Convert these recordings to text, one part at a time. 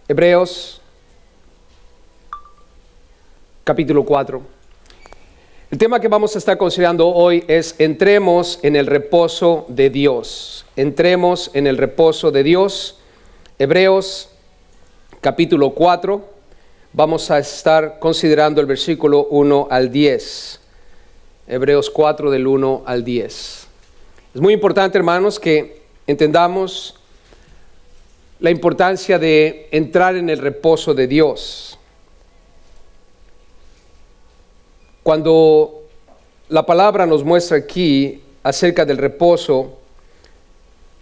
Hebreos capítulo 4. El tema que vamos a estar considerando hoy es entremos en el reposo de Dios. Entremos en el reposo de Dios. Hebreos capítulo 4. Vamos a estar considerando el versículo 1 al 10. Hebreos 4 del 1 al 10. Es muy importante, hermanos, que entendamos la importancia de entrar en el reposo de Dios. Cuando la palabra nos muestra aquí acerca del reposo,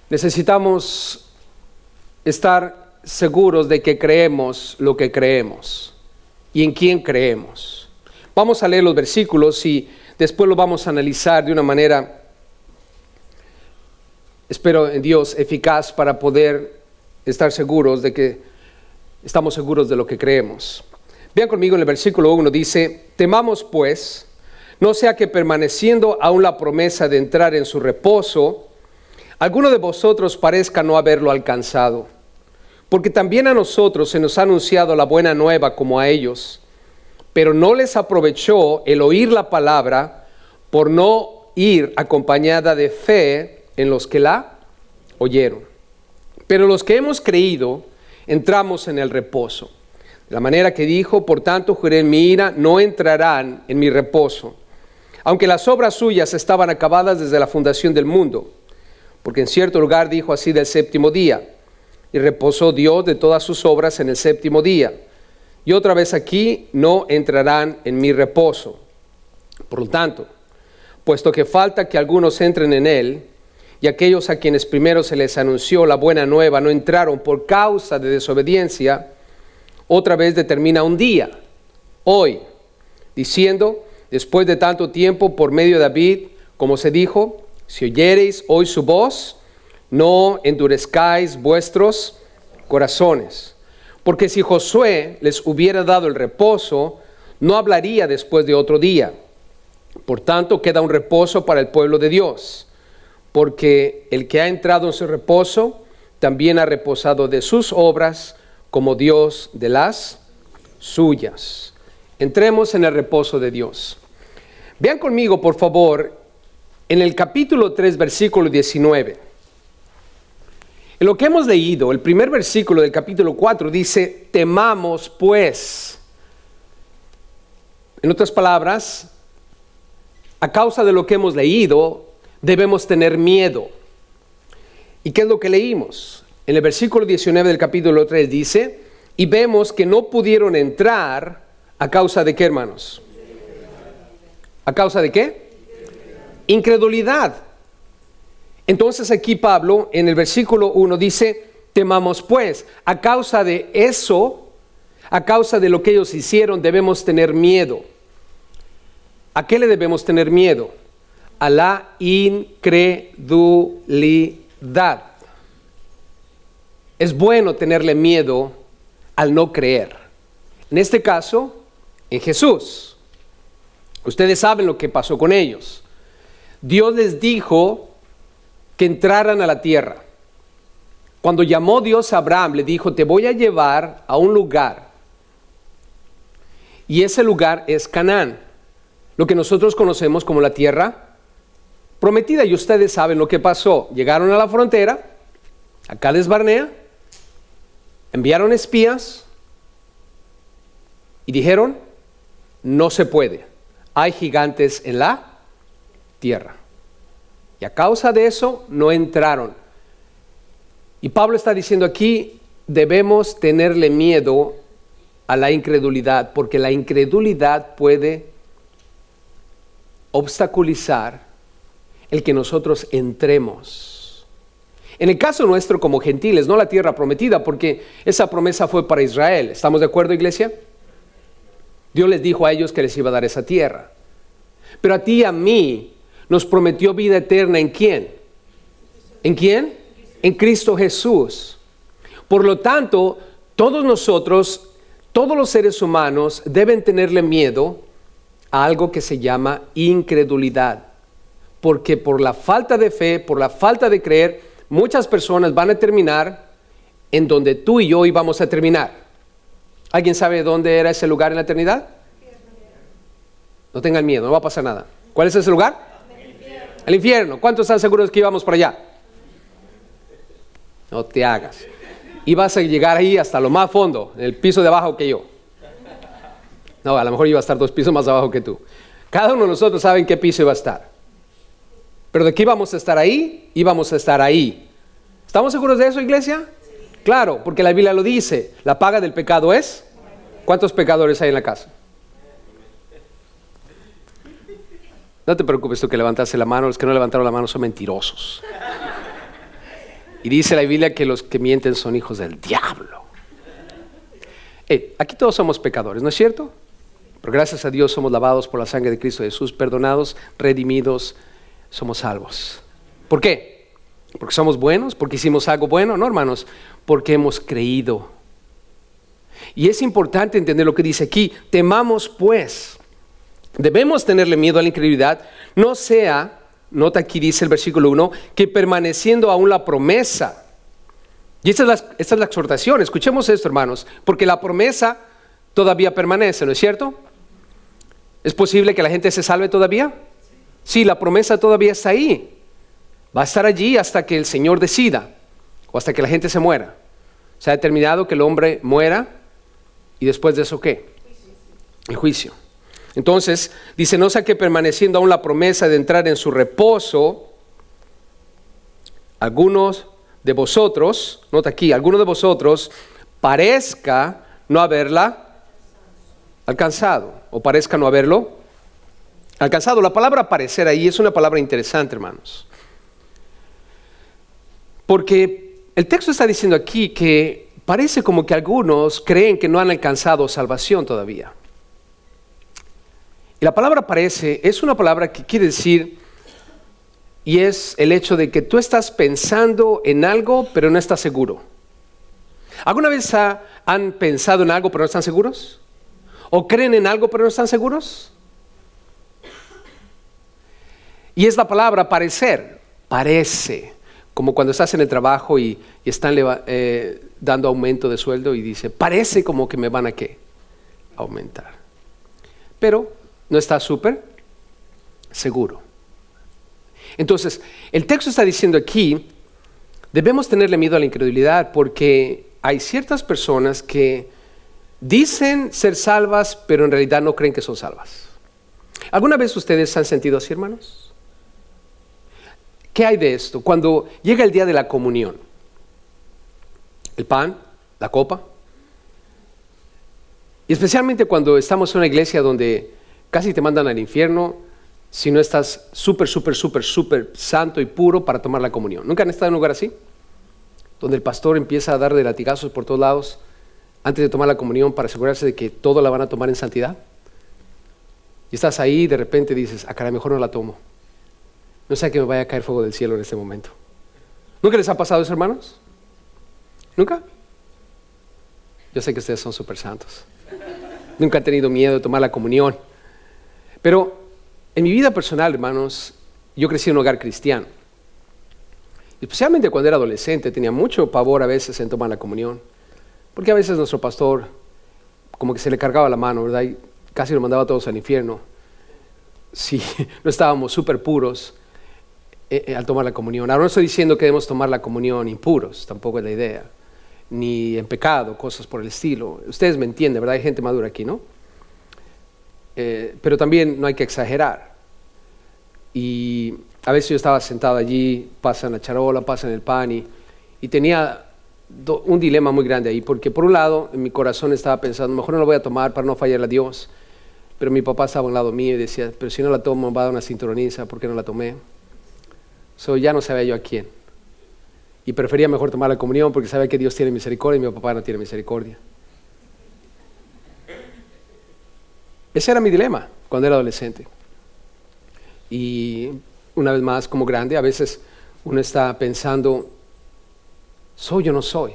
necesitamos estar seguros de que creemos lo que creemos y en quién creemos. Vamos a leer los versículos y después lo vamos a analizar de una manera, espero en Dios, eficaz para poder estar seguros de que estamos seguros de lo que creemos. Vean conmigo en el versículo 1, dice: temamos pues, no sea que permaneciendo aún la promesa de entrar en su reposo, alguno de vosotros parezca no haberlo alcanzado. Porque también a nosotros se nos ha anunciado la buena nueva como a ellos, pero no les aprovechó el oír la palabra por no ir acompañada de fe en los que la oyeron. Pero los que hemos creído, entramos en el reposo. De la manera que dijo: por tanto juré en mi ira, no entrarán en mi reposo, aunque las obras suyas estaban acabadas desde la fundación del mundo. Porque en cierto lugar dijo así del séptimo día, y reposó Dios de todas sus obras en el séptimo día. Y otra vez aquí: no entrarán en mi reposo. Por lo tanto, puesto que falta que algunos entren en él, y aquellos a quienes primero se les anunció la buena nueva no entraron por causa de desobediencia, otra vez determina un día, hoy, diciendo: después de tanto tiempo por medio de David, como se dijo, si oyereis hoy su voz, no endurezcáis vuestros corazones. Porque si Josué les hubiera dado el reposo, no hablaría después de otro día. Por tanto, queda un reposo para el pueblo de Dios. Porque el que ha entrado en su reposo, también ha reposado de sus obras, como Dios de las suyas. Entremos en el reposo de Dios. Vean conmigo, por favor, en el capítulo 3, versículo 19. En lo que hemos leído, el primer versículo del capítulo 4 dice: temamos pues. En otras palabras, a causa de lo que hemos leído, debemos tener miedo. ¿Y qué es lo que leímos? En el versículo 19 del capítulo 3 dice: y vemos que no pudieron entrar a causa de ¿qué, hermanos? ¿A causa de qué? Incredulidad. Entonces aquí Pablo en el versículo 1 dice: temamos pues. A causa de eso, a causa de lo que ellos hicieron, debemos tener miedo. ¿A qué le debemos tener miedo? A la incredulidad. Es bueno tenerle miedo al no creer. En este caso, en Jesús. Ustedes saben lo que pasó con ellos. Dios les dijo que entraran a la tierra. Cuando llamó Dios a Abraham, le dijo: te voy a llevar a un lugar. Y ese lugar es Canaán, lo que nosotros conocemos como la tierra prometida. Y ustedes saben lo que pasó. Llegaron a la frontera, a Cades Barnea, enviaron espías y dijeron: no se puede, hay gigantes en la tierra. Y a causa de eso no entraron. Y Pablo está diciendo aquí: debemos tenerle miedo a la incredulidad, porque la incredulidad puede obstaculizar el que nosotros entremos. En el caso nuestro como gentiles, no la tierra prometida, porque esa promesa fue para Israel. ¿Estamos de acuerdo, iglesia? Dios les dijo a ellos que les iba a dar esa tierra. Pero a ti y a mí nos prometió vida eterna. ¿En quién? ¿En quién? En Cristo Jesús. Por lo tanto, todos nosotros, todos los seres humanos deben tenerle miedo a algo que se llama incredulidad. Porque por la falta de fe, por la falta de creer, muchas personas van a terminar en donde tú y yo íbamos a terminar. ¿Alguien sabe dónde era ese lugar en la eternidad? No tengan miedo, no va a pasar nada. ¿Cuál es ese lugar? El infierno. ¿Cuántos están seguros que íbamos para allá? No te hagas. Ibas a llegar ahí hasta lo más fondo, en el piso de abajo que yo. No, a lo mejor iba a estar 2 pisos más abajo que tú. Cada uno de nosotros sabe en qué piso iba a estar. Pero de que íbamos a estar ahí, íbamos a estar ahí. ¿Estamos seguros de eso, iglesia? Claro, porque la Biblia lo dice. La paga del pecado es... ¿Cuántos pecadores hay en la casa? No te preocupes tú que levantaste la mano. Los que no levantaron la mano son mentirosos. Y dice la Biblia que los que mienten son hijos del diablo. Aquí todos somos pecadores, ¿no es cierto? Pero gracias a Dios somos lavados por la sangre de Cristo Jesús, perdonados, redimidos, somos salvos. ¿Por qué? ¿Porque somos buenos? ¿Porque hicimos algo bueno? No, hermanos, porque hemos creído. Y es importante entender lo que dice aquí. Temamos pues. Debemos tenerle miedo a la incredulidad. No sea, nota aquí dice el versículo 1, que permaneciendo aún la promesa. Y esta es la exhortación. Escuchemos esto, hermanos. Porque la promesa todavía permanece, ¿no es cierto? ¿Es posible que la gente se salve todavía? Sí, la promesa todavía está ahí. Va a estar allí hasta que el Señor decida. O hasta que la gente se muera. Se ha determinado que el hombre muera. ¿Y después de eso qué? El juicio. Entonces, dice, no sea que permaneciendo aún la promesa de entrar en su reposo, algunos de vosotros, nota aquí, algunos de vosotros parezca no haberla alcanzado, o parezca no haberlo alcanzado. La palabra parecer ahí es una palabra interesante, hermanos. Porque el texto está diciendo aquí que parece como que algunos creen que no han alcanzado salvación todavía. Y la palabra parece es una palabra que quiere decir, y es el hecho de que tú estás pensando en algo, pero no estás seguro. ¿Alguna vez han pensado en algo, pero no están seguros? ¿O creen en algo, pero no están seguros? Y es la palabra parecer, parece. Como cuando estás en el trabajo y están dando aumento de sueldo y dice, parece como que me van a ¿qué? Aumentar. Pero no está súper seguro. Entonces, el texto está diciendo aquí, debemos tenerle miedo a la incredulidad porque hay ciertas personas que dicen ser salvas, pero en realidad no creen que son salvas. ¿Alguna vez ustedes se han sentido así, hermanos? ¿Qué hay de esto? Cuando llega el día de la comunión, el pan, la copa, y especialmente cuando estamos en una iglesia donde casi te mandan al infierno si no estás súper santo y puro para tomar la comunión. ¿Nunca han estado en un lugar así? Donde el pastor empieza a dar de latigazos por todos lados antes de tomar la comunión para asegurarse de que todo la van a tomar en santidad. Y estás ahí y de repente dices, caray, mejor no la tomo. No sea que me vaya a caer fuego del cielo en este momento. ¿Nunca les ha pasado eso, hermanos? ¿Nunca? Yo sé que ustedes son súper santos. Nunca han tenido miedo de tomar la comunión. Pero en mi vida personal, hermanos, yo crecí en un hogar cristiano. Especialmente cuando era adolescente, tenía mucho pavor a veces en tomar la comunión. Porque a veces nuestro pastor, como que se le cargaba la mano, ¿verdad? Y casi nos mandaba a todos al infierno. Si no estábamos súper puros al tomar la comunión. Ahora no estoy diciendo que debemos tomar la comunión impuros, tampoco es la idea. Ni en pecado, cosas por el estilo. Ustedes me entienden, ¿verdad? Hay gente madura aquí, ¿no? Pero también no hay que exagerar. Y a veces yo estaba sentado allí, pasan la charola, pasan el pan y tenía un dilema muy grande ahí, porque por un lado en mi corazón estaba pensando, mejor no lo voy a tomar para no fallarle a Dios, pero mi papá estaba a un lado mío y decía, pero si no la tomo va a dar una cinturoniza, ¿por qué no la tomé? Ya no sabía yo a quién, y prefería mejor tomar la comunión porque sabía que Dios tiene misericordia y mi papá no tiene misericordia. Ese era mi dilema cuando era adolescente. Y una vez más, como grande, a veces uno está pensando, ¿soy o no soy?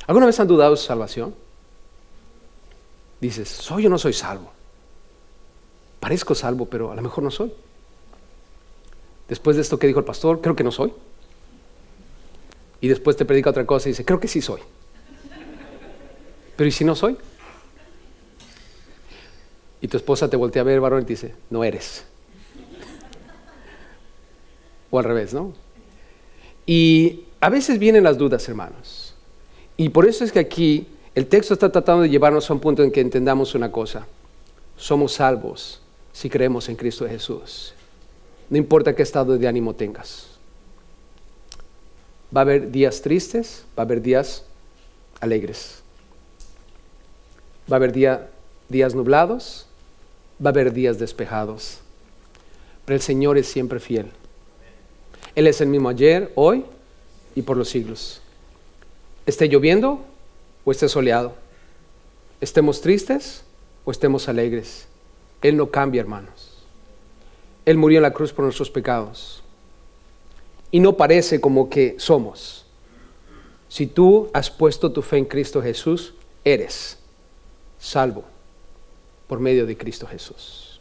¿Alguna vez han dudado de su salvación? Dices, ¿soy o no soy salvo? Parezco salvo, pero a lo mejor no soy. Después de esto que dijo el pastor, creo que no soy. y después te predica otra cosa y dice, creo que sí soy. Pero ¿y si no soy? Y tu esposa te voltea a ver, varón, y te dice, no eres. O al revés, ¿no? Y a veces vienen las dudas, hermanos. Y por eso es que aquí el texto está tratando de llevarnos a un punto en que entendamos una cosa. Somos salvos si creemos en Cristo Jesús. No importa qué estado de ánimo tengas. Va a haber días tristes, va a haber días alegres. Va a haber días nublados, va a haber días despejados. Pero el Señor es siempre fiel. Él es el mismo ayer, hoy y por los siglos. Esté lloviendo o esté soleado. Estemos tristes o estemos alegres. Él no cambia, hermanos. Él murió en la cruz por nuestros pecados. Y no parece como que somos. Si tú has puesto tu fe en Cristo Jesús, eres salvo por medio de Cristo Jesús.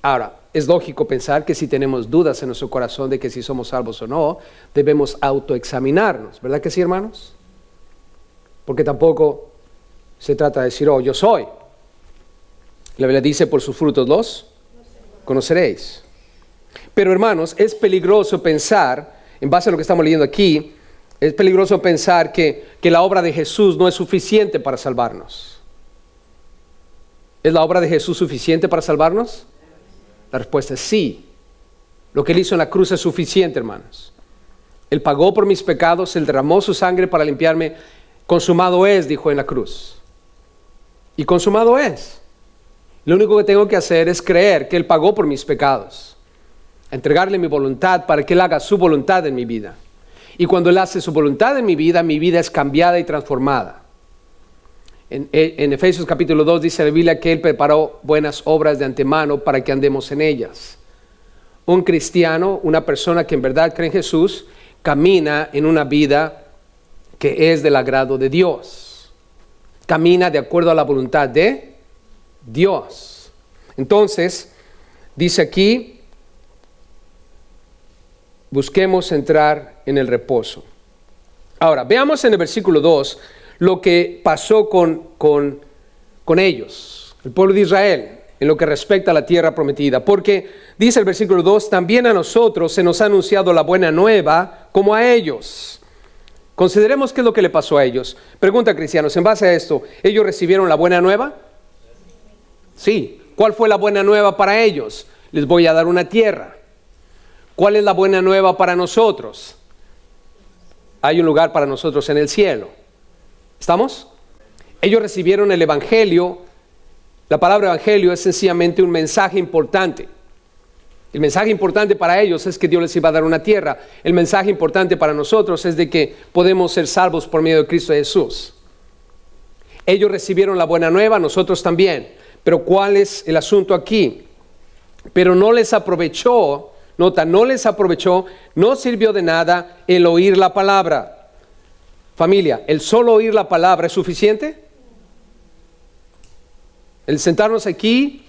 Ahora, es lógico pensar que si tenemos dudas en nuestro corazón de que si somos salvos o no, debemos autoexaminarnos, ¿verdad que sí, hermanos? Porque tampoco se trata de decir, oh, yo soy. La Biblia dice, por sus frutos los conoceréis. Pero, hermanos, es peligroso pensar, en base a lo que estamos leyendo aquí, es peligroso pensar que la obra de Jesús no es suficiente para salvarnos. ¿Es la obra de Jesús suficiente para salvarnos? La respuesta es sí. Lo que Él hizo en la cruz es suficiente, hermanos. Él pagó por mis pecados, Él derramó su sangre para limpiarme. Consumado es, dijo en la cruz. Y consumado es. Lo único que tengo que hacer es creer que Él pagó por mis pecados. Entregarle mi voluntad para que Él haga su voluntad en mi vida. Y cuando Él hace su voluntad en mi vida es cambiada y transformada. En Efesios capítulo 2 dice la Biblia que Él preparó buenas obras de antemano para que andemos en ellas. Un cristiano, una persona que en verdad cree en Jesús, camina en una vida que es del agrado de Dios. Camina de acuerdo a la voluntad de Dios. Entonces, dice aquí, busquemos entrar en el reposo. Ahora, veamos en el versículo 2 lo que pasó con ellos, el pueblo de Israel, en lo que respecta a la tierra prometida. Porque dice el versículo 2, también a nosotros se nos ha anunciado la buena nueva como a ellos. Consideremos qué es lo que le pasó a ellos. Pregunta, cristianos, en base a esto, ¿ellos recibieron la buena nueva? Sí. ¿Cuál fue la buena nueva para ellos? Les voy a dar una tierra. ¿Cuál es la buena nueva para nosotros? Hay un lugar para nosotros en el cielo. ¿Estamos? Ellos recibieron el evangelio. La palabra evangelio es sencillamente un mensaje importante. El mensaje importante para ellos es que Dios les iba a dar una tierra. El mensaje importante para nosotros es de que podemos ser salvos por medio de Cristo Jesús. Ellos recibieron la buena nueva, nosotros también. Pero ¿cuál es el asunto aquí? Pero no les aprovechó, nota, no les aprovechó, no sirvió de nada el oír la palabra. Familia, ¿el solo oír la palabra es suficiente? ¿El sentarnos aquí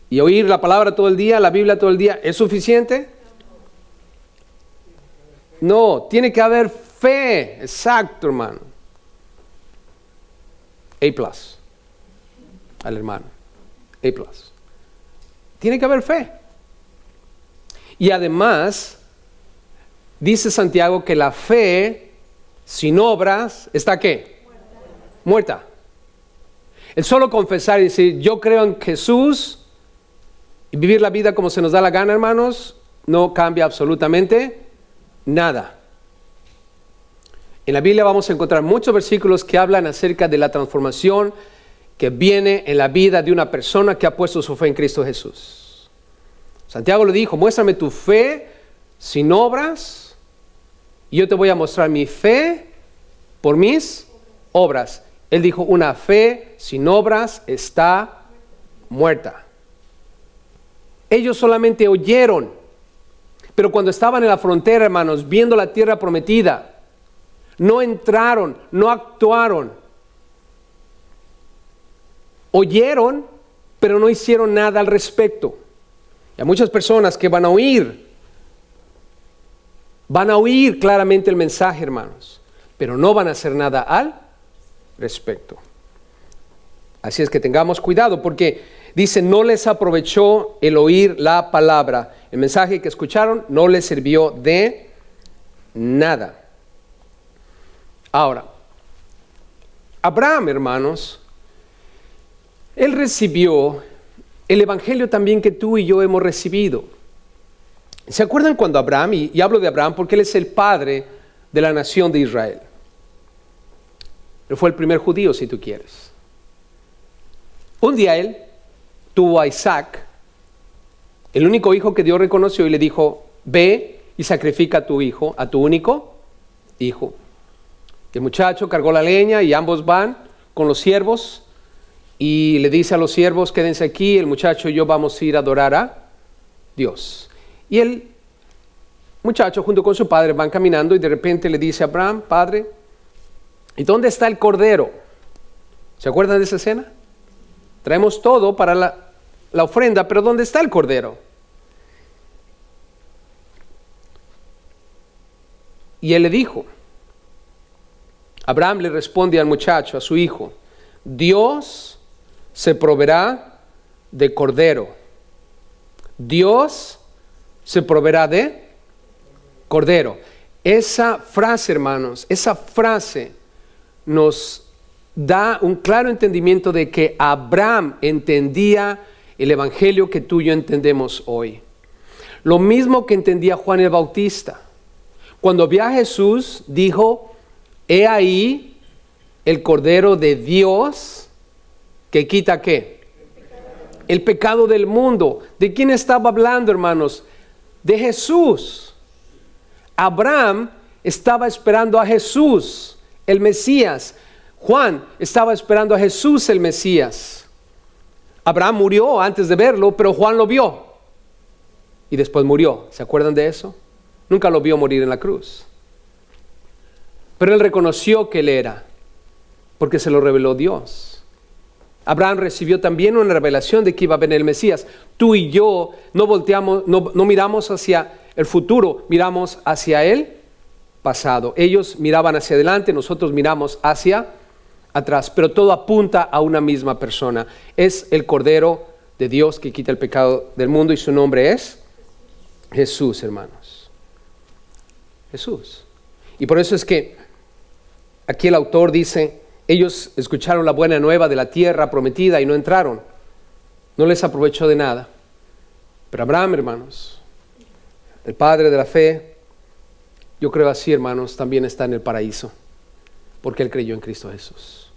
y oír la palabra todo el día, la Biblia todo el día, es suficiente? No, tiene que haber fe. Exacto, hermano. A+ al hermano. A+. Tiene que haber fe. Y además, dice Santiago que la fe sin obras, ¿está qué? Muerta. El solo confesar y decir, yo creo en Jesús, y vivir la vida como se nos da la gana, hermanos, no cambia absolutamente nada. En la Biblia vamos a encontrar muchos versículos que hablan acerca de la transformación que viene en la vida de una persona que ha puesto su fe en Cristo Jesús. Santiago le dijo, muéstrame tu fe sin obras, y yo te voy a mostrar mi fe por mis obras. Él dijo, una fe sin obras está muerta. Ellos solamente oyeron, pero cuando estaban en la frontera, hermanos, viendo la tierra prometida, no entraron, no actuaron. Oyeron, pero no hicieron nada al respecto. Y hay muchas personas que van a oír Van a oír claramente el mensaje, hermanos, pero no van a hacer nada al respecto. Así es que tengamos cuidado, porque dice, no les aprovechó el oír la palabra. El mensaje que escucharon no les sirvió de nada. Ahora, Abraham, hermanos, él recibió el evangelio también que tú y yo hemos recibido. ¿Se acuerdan cuando Abraham, y hablo de Abraham porque él es el padre de la nación de Israel? Él fue el primer judío, si tú quieres. Un día él tuvo a Isaac, el único hijo que Dios reconoció, y le dijo, ve y sacrifica a tu hijo, a tu único hijo. El muchacho cargó la leña y ambos van con los siervos y le dice a los siervos, quédense aquí, el muchacho y yo vamos a ir a adorar a Dios. Y el muchacho junto con su padre van caminando y de repente le dice a Abraham, padre, ¿y dónde está el cordero? ¿Se acuerdan de esa escena? Traemos todo para la ofrenda, pero ¿dónde está el cordero? Y él le dijo, Abraham le responde al muchacho, a su hijo, Dios se proveerá de cordero. Dios se proveerá de cordero. Esa frase, hermanos, esa frase nos da un claro entendimiento de que Abraham entendía el evangelio que tú y yo entendemos hoy. Lo mismo que entendía Juan el Bautista. Cuando vio a Jesús, dijo, he ahí el Cordero de Dios que quita ¿qué? El pecado del mundo. ¿De quién estaba hablando, hermanos? De Jesús. Abraham estaba esperando a Jesús, el Mesías. Juan estaba esperando a Jesús, el Mesías. Abraham murió antes de verlo, pero Juan lo vio. Y después murió. ¿Se acuerdan de eso? Nunca lo vio morir en la cruz. Pero él reconoció que él era, porque se lo reveló Dios. Abraham recibió también una revelación de que iba a venir el Mesías. Tú y yo no volteamos, no miramos hacia el futuro, miramos hacia el pasado. Ellos miraban hacia adelante, nosotros miramos hacia atrás, pero todo apunta a una misma persona. Es el Cordero de Dios que quita el pecado del mundo y su nombre es Jesús, hermanos. Jesús. Y por eso es que aquí el autor dice, ellos escucharon la buena nueva de la tierra prometida y no entraron. No les aprovechó de nada. Pero Abraham, hermanos, el padre de la fe, yo creo así, hermanos, también está en el paraíso, porque él creyó en Cristo Jesús.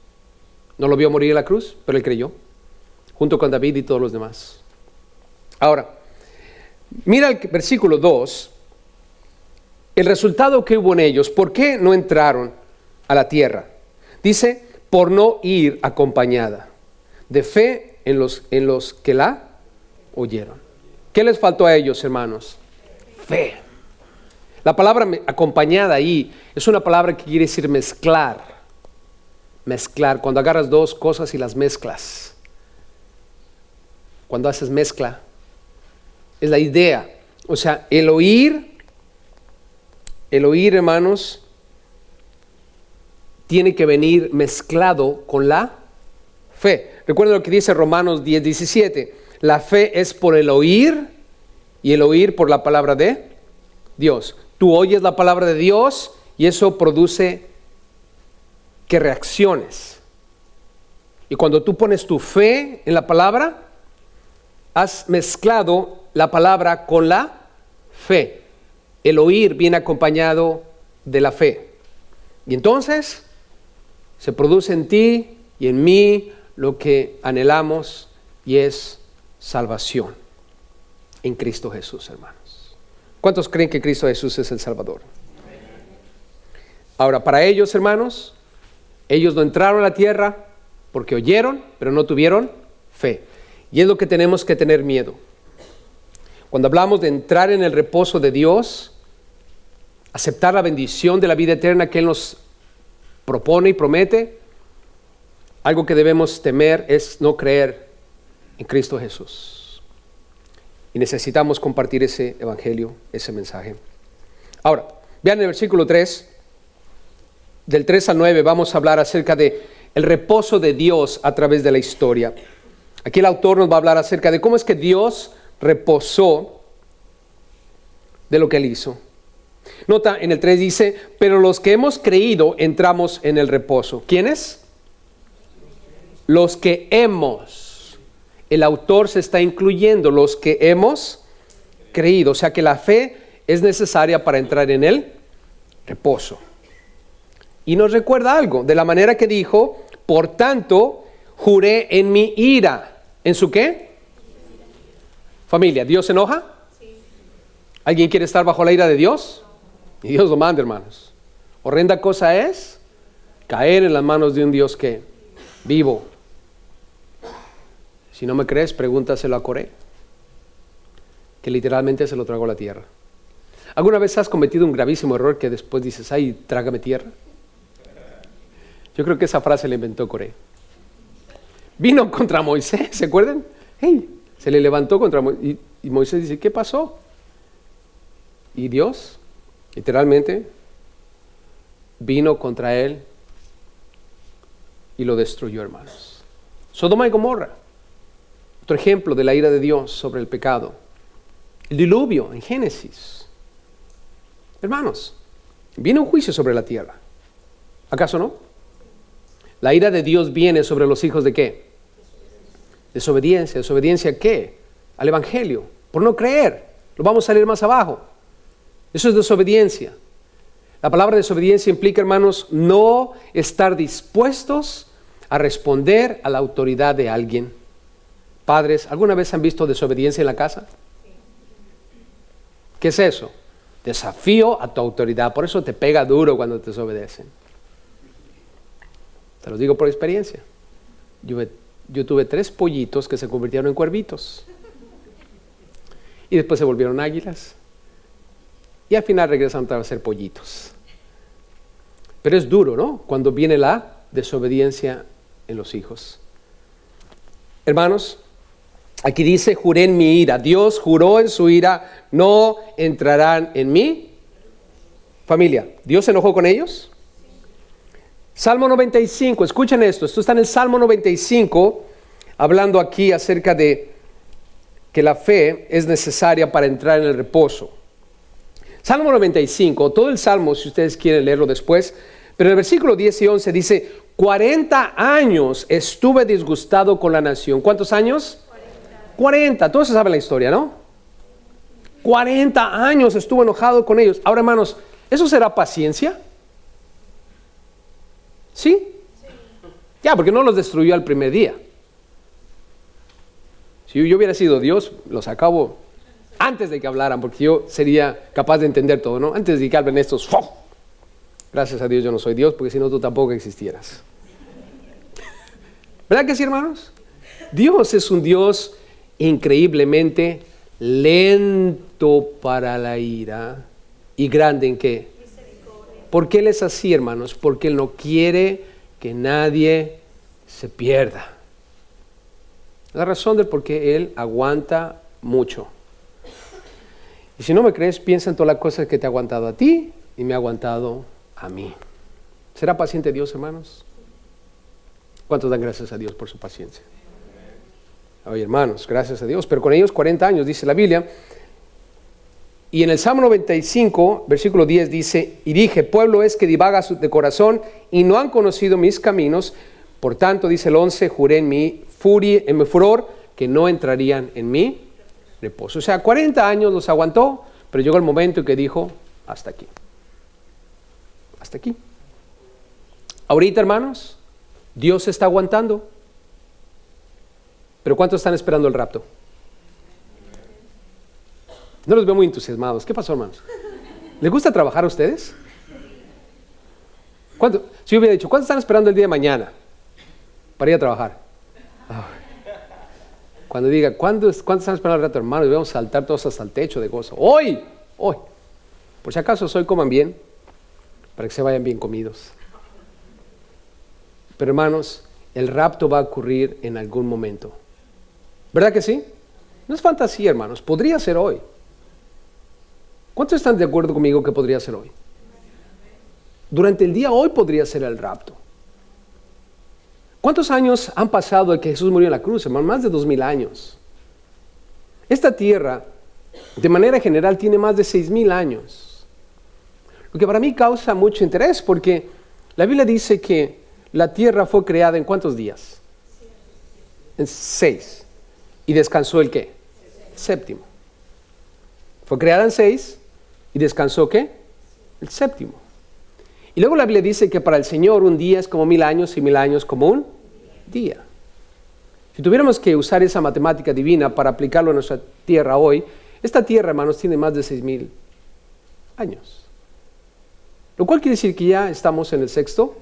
No lo vio morir en la cruz, pero él creyó, junto con David y todos los demás. Ahora, mira el versículo 2, el resultado que hubo en ellos. ¿Por qué no entraron a la tierra? Dice, por no ir acompañada de fe en los que la oyeron. ¿Qué les faltó a ellos, hermanos? Fe. La palabra acompañada ahí es una palabra que quiere decir mezclar. Mezclar, cuando agarras dos cosas y las mezclas. Cuando haces mezcla, es la idea. O sea, el oír, hermanos, tiene que venir mezclado con la fe. Recuerden lo que dice Romanos 10:17. La fe es por el oír y el oír por la palabra de Dios. Tú oyes la palabra de Dios y eso produce que reacciones. Y cuando tú pones tu fe en la palabra, has mezclado la palabra con la fe. El oír viene acompañado de la fe. Y entonces se produce en ti y en mí lo que anhelamos y es salvación en Cristo Jesús, hermanos. ¿Cuántos creen que Cristo Jesús es el Salvador? Ahora, para ellos, hermanos, ellos no entraron a la tierra porque oyeron, pero no tuvieron fe. Y es lo que tenemos que tener miedo. Cuando hablamos de entrar en el reposo de Dios, aceptar la bendición de la vida eterna que Él nos propone y promete, algo que debemos temer es no creer en Cristo Jesús. Y necesitamos compartir ese evangelio, ese mensaje. Ahora, Vean el versículo 3, del 3 al 9 vamos a hablar acerca de el reposo de Dios a través de la historia. Aquí el autor nos va a hablar acerca de cómo es que Dios reposó de lo que Él hizo. Nota, en el 3 dice, pero los que hemos creído entramos en el reposo. ¿Quiénes? Los que hemos. El autor se está incluyendo los que hemos creído. O sea que la fe es necesaria para entrar en el reposo. Y nos recuerda algo, de la manera que dijo, por tanto, juré en mi ira. ¿En su qué? Familia, ¿Dios se enoja? Sí. ¿Alguien quiere estar bajo la ira de Dios? Y Dios lo manda, hermanos. Horrenda cosa es caer en las manos de un Dios que vivo. Si no me crees, pregúntaselo a Coré, que literalmente se lo tragó la tierra. ¿Alguna vez has cometido un gravísimo error que después dices, ay, trágame tierra? Yo creo que esa frase la inventó Coré. Vino contra Moisés, ¿se acuerdan? Hey, se le levantó contra Moisés y Moisés dice, ¿qué pasó? Y Dios, literalmente, vino contra él y lo destruyó, hermanos. Sodoma y Gomorra, otro ejemplo de la ira de Dios sobre el pecado. El diluvio en Génesis. Hermanos, viene un juicio sobre la tierra. ¿Acaso no? La ira de Dios viene sobre los hijos ¿de qué? Desobediencia. ¿Desobediencia a qué? Al Evangelio. Por no creer. Lo vamos a leer más abajo. Eso es desobediencia. La palabra desobediencia implica, hermanos, no estar dispuestos a responder a la autoridad de alguien. Padres, ¿alguna vez han visto desobediencia en la casa? ¿Qué es eso? Desafío a tu autoridad. Por eso te pega duro cuando te desobedecen. Te lo digo por experiencia. Yo tuve 3 pollitos que se convirtieron en cuervitos. Y después se volvieron águilas. Y al final regresaron a ser pollitos. Pero es duro, ¿no? Cuando viene la desobediencia en los hijos. Hermanos, aquí dice, juré en mi ira. Dios juró en su ira, no entrarán en mí. Familia, ¿Dios se enojó con ellos? Salmo 95, escuchen esto está en el Salmo 95, hablando aquí acerca de que la fe es necesaria para entrar en el reposo. Salmo 95, todo el Salmo, si ustedes quieren leerlo después, pero en el versículo 10 y 11 dice, 40 años estuve disgustado con la nación. ¿Cuántos años? 40, todos saben la historia, ¿no? 40 años estuvo enojado con ellos. Ahora, hermanos, ¿eso será paciencia? ¿Sí? Ya, porque no los destruyó al primer día. Si yo hubiera sido Dios, los acabo antes de que hablaran, porque yo sería capaz de entender todo, ¿no? Antes de que hablen estos, ¡fum! Gracias a Dios yo no soy Dios, porque si no tú tampoco existieras. ¿Verdad que sí, hermanos? Dios es un Dios increíblemente lento para la ira y grande en qué. ¿Por qué Él es así, hermanos? Porque Él no quiere que nadie se pierda. La razón del por qué Él aguanta mucho. Y si no me crees, piensa en todas las cosas que te ha aguantado a ti y me ha aguantado a mí. ¿Será paciente Dios, hermanos? ¿Cuántos dan gracias a Dios por su paciencia? Oye, hermanos, gracias a Dios. Pero con ellos 40 años, dice la Biblia. Y en el Salmo 95, versículo 10 dice, y dije, pueblo es que divaga de corazón y no han conocido mis caminos. Por tanto, dice el 11, juré en mi furia, en mi furor, que no entrarían en mi reposo. O sea, 40 años los aguantó, pero llegó el momento en que dijo, hasta aquí. Hasta aquí. Ahorita, hermanos, Dios está aguantando. Pero ¿cuántos están esperando el rapto? No los veo muy entusiasmados. ¿Qué pasó, hermanos? ¿Les gusta trabajar a ustedes? Si yo hubiera dicho, ¿cuántos están esperando el día de mañana para ir a trabajar? Cuando diga, ¿cuántos están esperando el rato, hermanos? Vamos a saltar todos hasta el techo de gozo. Hoy. Por si acaso hoy coman bien, para que se vayan bien comidos. Pero, hermanos, el rapto va a ocurrir en algún momento. ¿Verdad que sí? No es fantasía, hermanos. Podría ser hoy. ¿Cuántos están de acuerdo conmigo que podría ser hoy? Durante el día hoy podría ser el rapto. ¿Cuántos años han pasado de que Jesús murió en la cruz, hermano? Más de 2000 años. Esta tierra, de manera general, tiene más de 6000 años. Lo que para mí causa mucho interés, porque la Biblia dice que la tierra fue creada ¿en cuántos días? En 6. ¿Y descansó el qué? El séptimo. Fue creada en 6 y descansó ¿qué? El séptimo. Y luego la Biblia dice que para el Señor un día es como 1000 años y 1000 años como un día. Si tuviéramos que usar esa matemática divina para aplicarlo a nuestra tierra hoy, esta tierra, hermanos, tiene más de 6000 años. Lo cual quiere decir que ya estamos en el sexto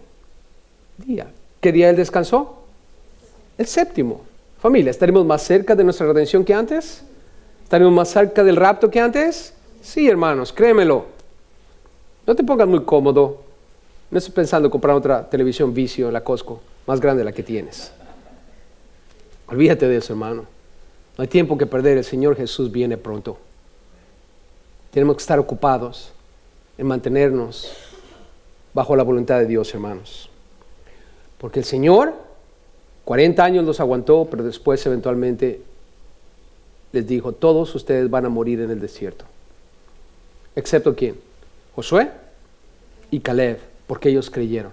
día. ¿Qué día Él descansó? El séptimo. Familia, ¿estaremos más cerca de nuestra redención que antes? ¿Estaremos más cerca del rapto que antes? Sí, hermanos, créemelo. No te pongas muy cómodo. No estoy pensando en comprar otra televisión Vizio en la Costco, más grande de la que tienes. Olvídate de eso, hermano. No hay tiempo que perder. El Señor Jesús viene pronto. Tenemos que estar ocupados en mantenernos bajo la voluntad de Dios, hermanos. Porque el Señor 40 años los aguantó, pero después eventualmente les dijo, todos ustedes van a morir en el desierto. ¿Excepto quién? Josué y Caleb, porque ellos creyeron.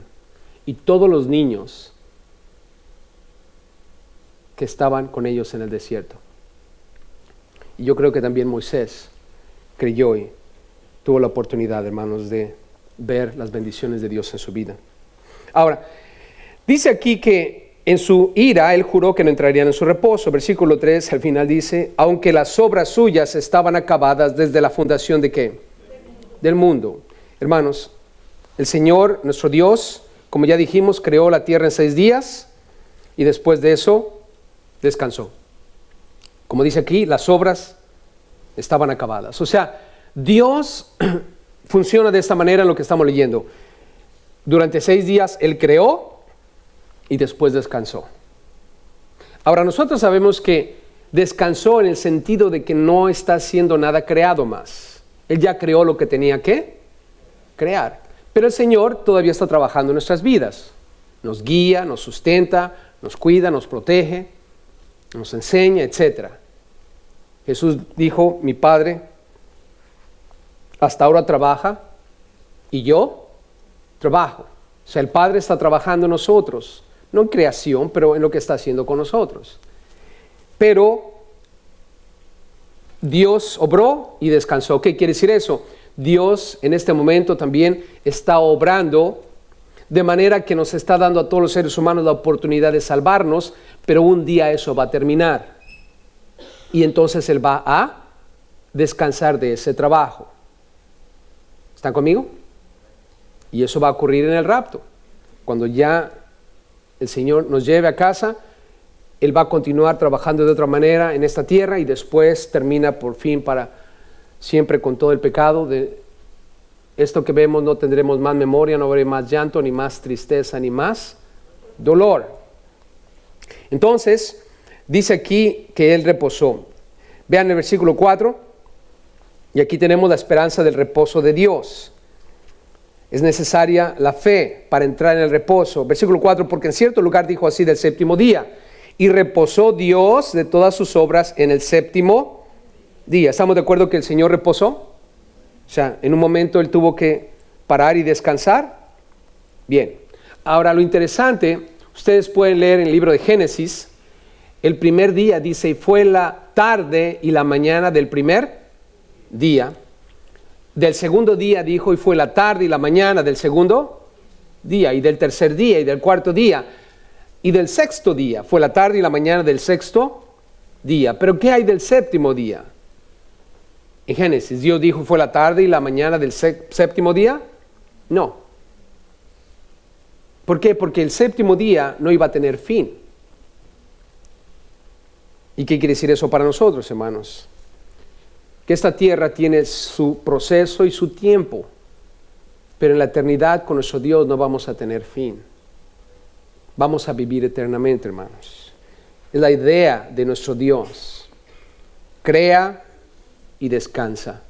Y todos los niños que estaban con ellos en el desierto. Y yo creo que también Moisés creyó y tuvo la oportunidad, hermanos, de ver las bendiciones de Dios en su vida. Ahora, dice aquí que en su ira él juró que no entrarían en su reposo. Versículo 3 al final dice, aunque las obras suyas estaban acabadas desde la fundación ¿de qué? Del mundo. Hermanos, el Señor, nuestro Dios, como ya dijimos, creó la tierra en 6 días y después de eso descansó. Como dice aquí, las obras estaban acabadas. O sea, Dios funciona de esta manera en lo que estamos leyendo. Durante 6 días Él creó y después descansó. Ahora, nosotros sabemos que descansó en el sentido de que no está haciendo nada creado más. Él ya creó lo que tenía que crear. Pero el Señor todavía está trabajando en nuestras vidas. Nos guía, nos sustenta, nos cuida, nos protege, nos enseña, etc. Jesús dijo, mi Padre hasta ahora trabaja y yo trabajo. O sea, el Padre está trabajando en nosotros, no en creación, pero en lo que está haciendo con nosotros. Pero Dios obró y descansó. ¿Qué quiere decir eso? Dios en este momento también está obrando de manera que nos está dando a todos los seres humanos la oportunidad de salvarnos, pero un día eso va a terminar. Y entonces Él va a descansar de ese trabajo. ¿Están conmigo? Y eso va a ocurrir en el rapto. Cuando ya el Señor nos lleve a casa, Él va a continuar trabajando de otra manera en esta tierra y después termina por fin para siempre con todo el pecado. De esto que vemos no tendremos más memoria, no habrá más llanto, ni más tristeza, ni más dolor. Entonces, dice aquí que Él reposó. Vean el versículo 4, y aquí tenemos la esperanza del reposo de Dios. Es necesaria la fe para entrar en el reposo. Versículo 4, porque en cierto lugar dijo así del séptimo día, y reposó Dios de todas sus obras en el séptimo día. ¿Estamos de acuerdo que el Señor reposó? O sea, en un momento Él tuvo que parar y descansar. Bien, ahora lo interesante, ustedes pueden leer en el libro de Génesis, el primer día dice, y fue la tarde y la mañana del primer día. Del segundo día dijo, y fue la tarde y la mañana del segundo día, y del tercer día, y del cuarto día, y del sexto día. Fue la tarde y la mañana del sexto día. Pero ¿qué hay del séptimo día? En Génesis, Dios dijo, ¿fue la tarde y la mañana del séptimo día? No. ¿Por qué? Porque el séptimo día no iba a tener fin. ¿Y qué quiere decir eso para nosotros, hermanos? Que esta tierra tiene su proceso y su tiempo, pero en la eternidad con nuestro Dios no vamos a tener fin. Vamos a vivir eternamente, hermanos. Es la idea de nuestro Dios. Crea y descansa.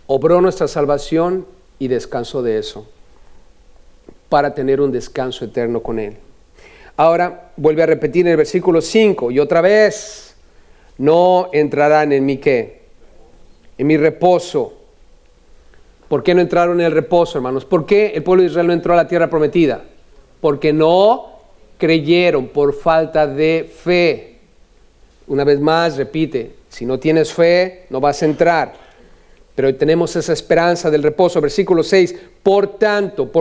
Obró nuestra salvación y descansó de eso. para tener un descanso eterno con Él. Ahora vuelve a repetir en el versículo 5, y otra vez, no entrarán en mi ¿qué? En mi reposo. ¿Por qué no entraron en el reposo, hermanos? ¿Por qué el pueblo de Israel no entró a la tierra prometida? Porque no creyeron, por falta de fe. Una vez más, repite, si no tienes fe, no vas a entrar. Pero hoy tenemos esa esperanza del reposo. Versículo 6, por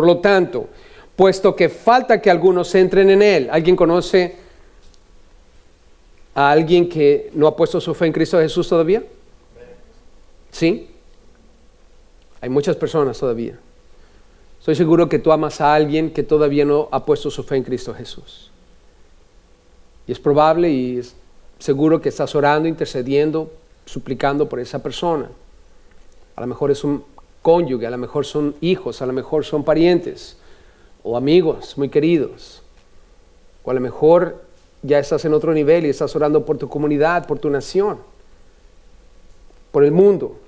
lo tanto, puesto que falta que algunos entren en él. ¿Alguien conoce a alguien que no ha puesto su fe en Cristo Jesús todavía? ¿Sí? Hay muchas personas todavía. Estoy seguro que tú amas a alguien que todavía no ha puesto su fe en Cristo Jesús. Y es probable y es seguro que estás orando, intercediendo, suplicando por esa persona. A lo mejor es un cónyuge, a lo mejor son hijos, a lo mejor son parientes o amigos muy queridos. O a lo mejor ya estás en otro nivel y estás orando por tu comunidad, por tu nación, por el mundo.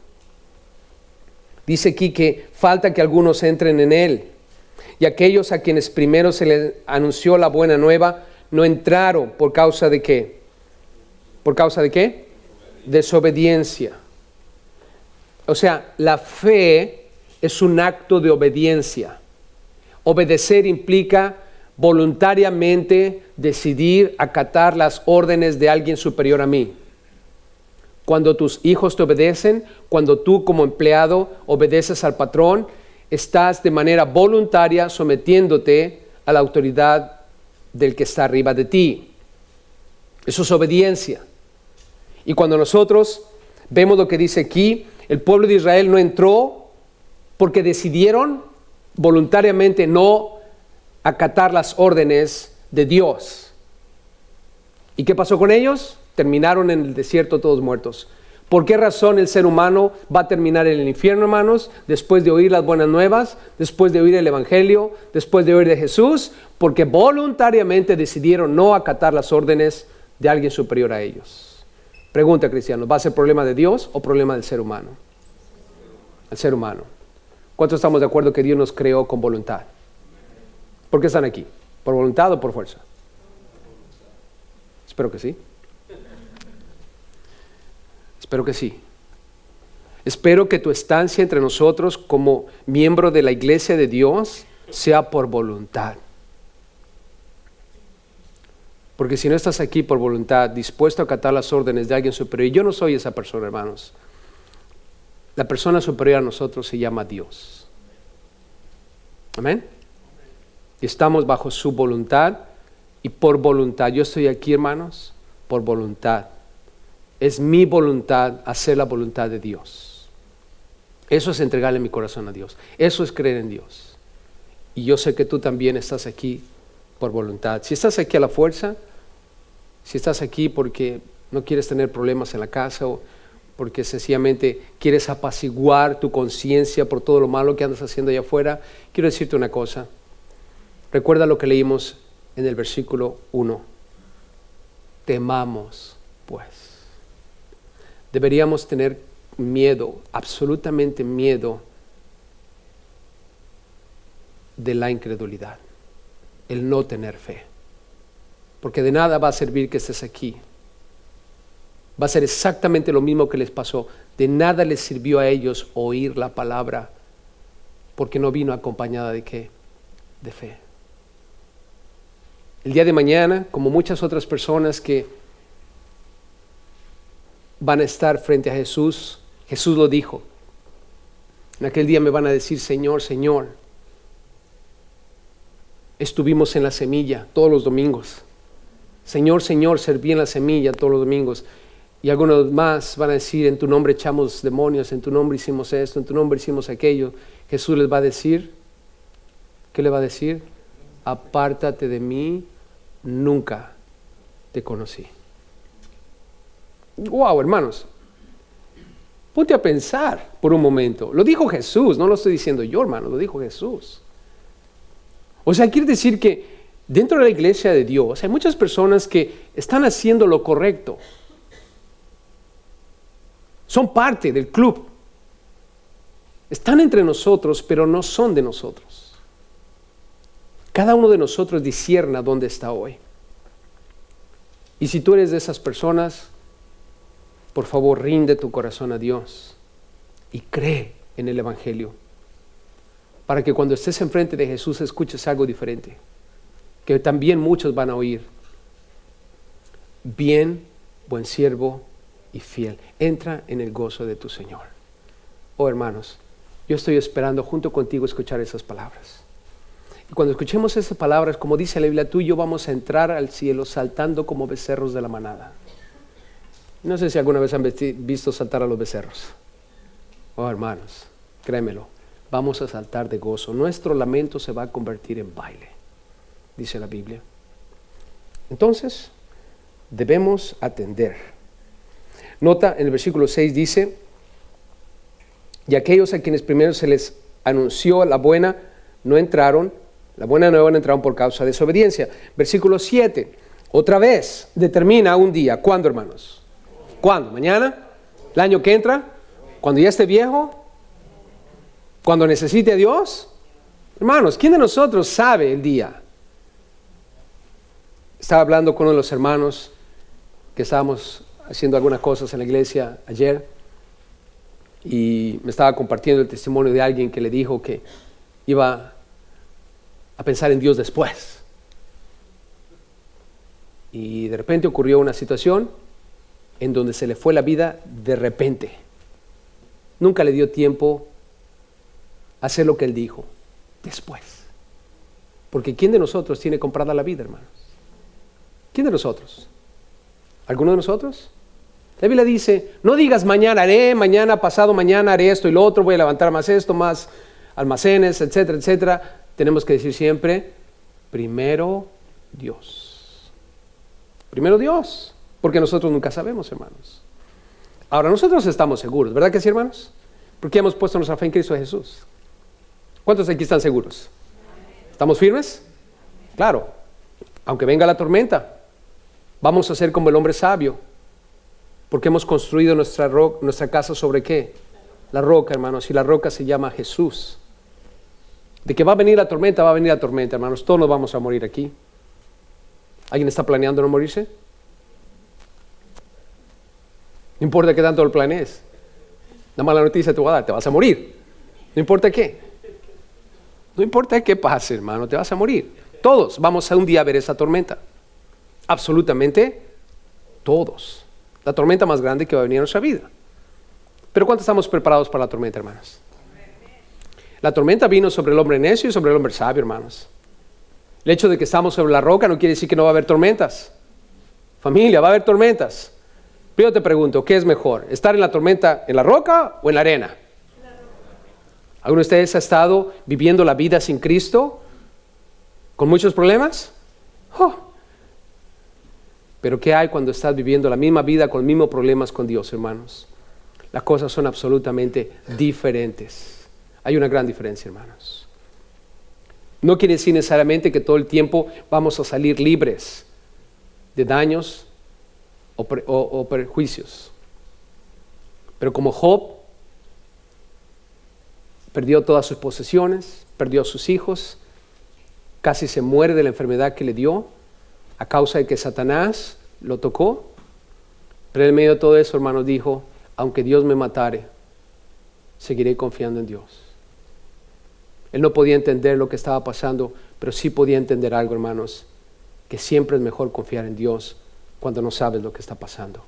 Dice aquí que falta que algunos entren en él. Y aquellos a quienes primero se les anunció la buena nueva no entraron por causa de ¿qué? ¿Por causa de qué? Desobediencia. O sea, la fe es un acto de obediencia. Obedecer implica voluntariamente decidir acatar las órdenes de alguien superior a mí. Cuando tus hijos te obedecen, cuando tú como empleado obedeces al patrón, estás de manera voluntaria sometiéndote a la autoridad del que está arriba de ti. Eso es obediencia. Y cuando nosotros vemos lo que dice aquí, el pueblo de Israel no entró porque decidieron voluntariamente no acatar las órdenes de Dios. ¿Y qué pasó con ellos? Terminaron en el desierto todos muertos. ¿Por qué razón el ser humano va a terminar en el infierno, hermanos? Después de oír las buenas nuevas, después de oír el evangelio, después de oír de Jesús, porque voluntariamente decidieron no acatar las órdenes de alguien superior a ellos. Pregunta, cristianos, ¿va a ser problema de Dios o problema del ser humano? El ser humano. ¿Cuántos estamos de acuerdo que Dios nos creó con voluntad? ¿Por qué están aquí? ¿Por voluntad o por fuerza? Espero que sí. Espero que sí. Espero que tu estancia entre nosotros como miembro de la iglesia de Dios sea por voluntad. Porque si no estás aquí por voluntad, dispuesto a acatar las órdenes de alguien superior, y yo no soy esa persona, hermanos. La persona superior a nosotros se llama Dios. Amén. Y estamos bajo su voluntad y por voluntad. Yo estoy aquí, hermanos, por voluntad. Es mi voluntad hacer la voluntad de Dios. Eso es entregarle mi corazón a Dios. Eso es creer en Dios. Y yo sé que tú también estás aquí por voluntad. Si estás aquí a la fuerza, si estás aquí porque no quieres tener problemas en la casa o porque sencillamente quieres apaciguar tu conciencia por todo lo malo que andas haciendo allá afuera, quiero decirte una cosa. Recuerda lo que leímos en el versículo 1. Temamos, pues. Deberíamos tener miedo, absolutamente miedo de la incredulidad, el no tener fe. Porque de nada va a servir que estés aquí. Va a ser exactamente lo mismo que les pasó. De nada les sirvió a ellos oír la palabra, porque no vino acompañada de ¿qué? De fe. El día de mañana, como muchas otras personas que van a estar frente a Jesús, Jesús lo dijo. En aquel día me van a decir, Señor, Señor, estuvimos en la semilla todos los domingos. Señor, Señor, serví en la semilla todos los domingos. Y algunos más van a decir, en tu nombre echamos demonios, en tu nombre hicimos esto, en tu nombre hicimos aquello. Jesús les va a decir, ¿qué le va a decir? Apártate de mí, nunca te conocí. Wow, hermanos, ponte a pensar por un momento. Lo dijo Jesús, no lo estoy diciendo yo, hermano, lo dijo Jesús. O sea, quiere decir que dentro de la iglesia de Dios hay muchas personas que están haciendo lo correcto. Son parte del club. Están entre nosotros, pero no son de nosotros. cada uno de nosotros discierna dónde está hoy. Y si tú eres de esas personas, por favor, rinde tu corazón a Dios y cree en el Evangelio, para que cuando estés enfrente de Jesús escuches algo diferente, que también muchos van a oír. Bien, buen siervo y fiel, entra en el gozo de tu Señor. Oh hermanos, yo estoy esperando junto contigo escuchar esas palabras. Y cuando escuchemos esas palabras, como dice la Biblia, tú y yo vamos a entrar al cielo saltando como becerros de la manada. No sé si alguna vez han visto saltar a los becerros. Oh hermanos, créemelo, vamos a saltar de gozo. Nuestro lamento se va a convertir en baile, dice la Biblia. Entonces, debemos atender. Nota en el versículo 6 dice: y aquellos a quienes primero se les anunció la buena no entraron, la buena nueva no entraron por causa de desobediencia. Versículo 7, otra vez determina un día. ¿Cuándo, hermanos? ¿Cuándo? ¿Mañana? ¿El año que entra? ¿Cuando ya esté viejo? ¿Cuando necesite a Dios? Hermanos, ¿quién de nosotros sabe el día? Estaba hablando con uno de los hermanos que estábamos haciendo algunas cosas en la iglesia ayer y me estaba compartiendo el testimonio de alguien que le dijo que iba a pensar en Dios después. Y de repente ocurrió una situación en donde se le fue la vida de repente. Nunca le dio tiempo a hacer lo que él dijo después. Porque ¿quién de nosotros tiene comprada la vida, hermanos? ¿Quién de nosotros? ¿Alguno de nosotros? La Biblia dice, no digas mañana haré, mañana, pasado mañana haré esto y lo otro, voy a levantar más esto, más almacenes, etcétera, etcétera. Tenemos que decir siempre, primero Dios. Primero Dios, porque nosotros nunca sabemos, hermanos. Ahora, nosotros estamos seguros, ¿verdad que sí, hermanos? Porque hemos puesto nuestra fe en Cristo Jesús. ¿Cuántos aquí están seguros? ¿Estamos firmes? Claro, aunque venga la tormenta, vamos a ser como el hombre sabio, porque hemos construido nuestra casa ¿sobre qué? La roca, hermanos, y la roca se llama Jesús. De que va a venir la tormenta, hermanos, todos nos vamos a morir aquí. ¿Alguien está planeando no morirse? No importa qué tanto lo planees. La mala noticia te voy a dar, te vas a morir. No importa qué. No importa qué pase, hermano, te vas a morir. Todos vamos a un día ver esa tormenta. Absolutamente todos. La tormenta más grande que va a venir a nuestra vida. Pero ¿cuánto estamos preparados para la tormenta, hermanos? La tormenta vino sobre el hombre necio y sobre el hombre sabio, hermanos. El hecho de que estamos sobre la roca no quiere decir que no va a haber tormentas. Familia, va a haber tormentas. Pero yo te pregunto, ¿qué es mejor? ¿Estar en la tormenta en la roca o en la arena? ¿Alguno de ustedes ha estado viviendo la vida sin Cristo? ¿Con muchos problemas? Pero ¿qué hay cuando estás viviendo la misma vida con los mismos problemas con Dios, hermanos? Las cosas son absolutamente diferentes. Hay una gran diferencia, hermanos. No quiere decir necesariamente que todo el tiempo vamos a salir libres de daños o perjuicios. Pero como Job perdió todas sus posesiones, perdió a sus hijos, casi se muere de la enfermedad que le dio a causa de que Satanás lo tocó. Pero en medio de todo eso, hermanos, dijo, aunque Dios me matare, seguiré confiando en Dios. Él no podía entender lo que estaba pasando, pero sí podía entender algo, hermanos, que siempre es mejor confiar en Dios cuando no sabes lo que está pasando.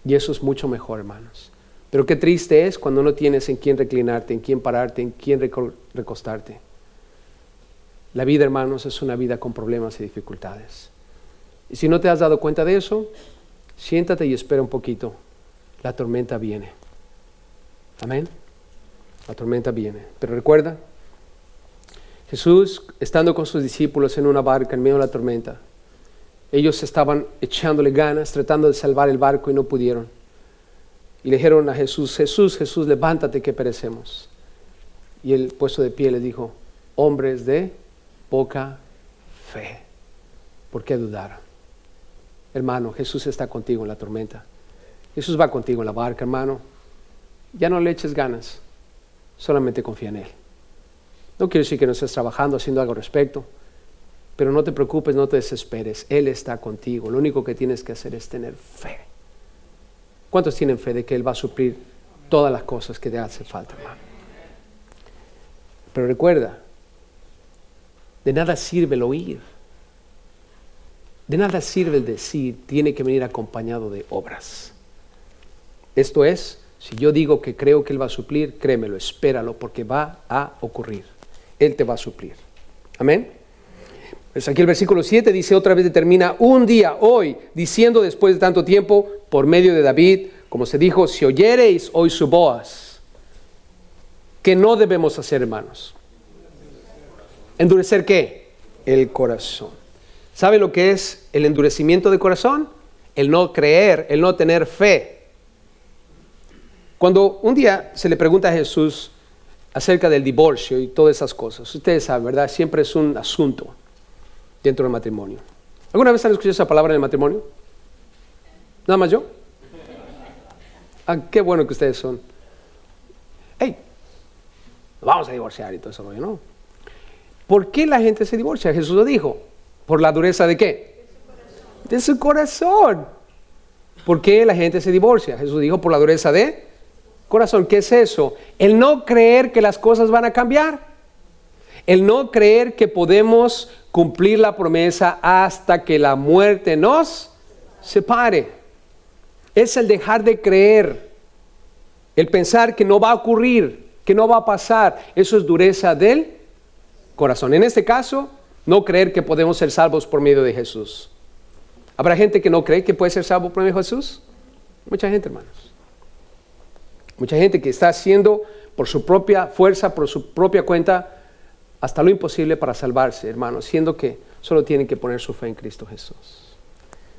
Y eso es mucho mejor, hermanos. Pero qué triste es cuando no tienes en quién reclinarte, en quién pararte, en quién recostarte. La vida, hermanos, es una vida con problemas y dificultades. Y si no te has dado cuenta de eso, siéntate y espera un poquito. La tormenta viene. Amén. La tormenta viene. Pero recuerda, Jesús, estando con sus discípulos en una barca en medio de la tormenta, ellos estaban echándole ganas, tratando de salvar el barco y no pudieron. Y le dijeron a Jesús, Jesús, levántate que perecemos. Y él, puesto de pie, les dijo, hombres de poca fe, ¿por qué dudaron? Hermano, Jesús está contigo en la tormenta. Jesús va contigo en la barca, hermano. Ya no le eches ganas, solamente confía en Él. No quiero decir que no estés trabajando, haciendo algo al respecto, pero no te preocupes, no te desesperes. Él está contigo. Lo único que tienes que hacer es tener fe. ¿Cuántos tienen fe de que Él va a suplir todas las cosas que te hace falta, hermano? Pero recuerda, de nada sirve el oír. De nada sirve el decir, tiene que venir acompañado de obras. Esto es, si yo digo que creo que Él va a suplir, créemelo, espéralo, porque va a ocurrir. Él te va a suplir. Amén. Pues aquí el versículo 7 dice, otra vez determina un día, hoy, diciendo después de tanto tiempo, por medio de David, como se dijo, si oyereis hoy su voz, ¿qué no debemos hacer, hermanos? ¿Endurecer qué? El corazón. ¿Sabe lo que es el endurecimiento de corazón? El no creer, el no tener fe. Cuando un día se le pregunta a Jesús acerca del divorcio y todas esas cosas, ustedes saben, ¿verdad? Siempre es un asunto dentro del matrimonio. ¿Alguna vez han escuchado esa palabra en el matrimonio? ¿Nada más yo? Ah, qué bueno que ustedes son. ¡Hey! Vamos a divorciar y todo eso, ¿no? ¿Por qué la gente se divorcia? Jesús lo dijo. ¿Por la dureza de qué? De su corazón. ¿Por qué la gente se divorcia? Jesús dijo, por la dureza de corazón. ¿Qué es eso? El no creer que las cosas van a cambiar. El no creer que podemos cumplir la promesa hasta que la muerte nos separe. Es el dejar de creer. El pensar que no va a ocurrir, que no va a pasar. Eso es dureza del corazón. En este caso, no creer que podemos ser salvos por medio de Jesús. ¿Habrá gente que no cree que puede ser salvo por medio de Jesús? Mucha gente, hermanos. Mucha gente que está haciendo por su propia fuerza, por su propia cuenta, hasta lo imposible para salvarse, hermanos, siendo que solo tienen que poner su fe en Cristo Jesús.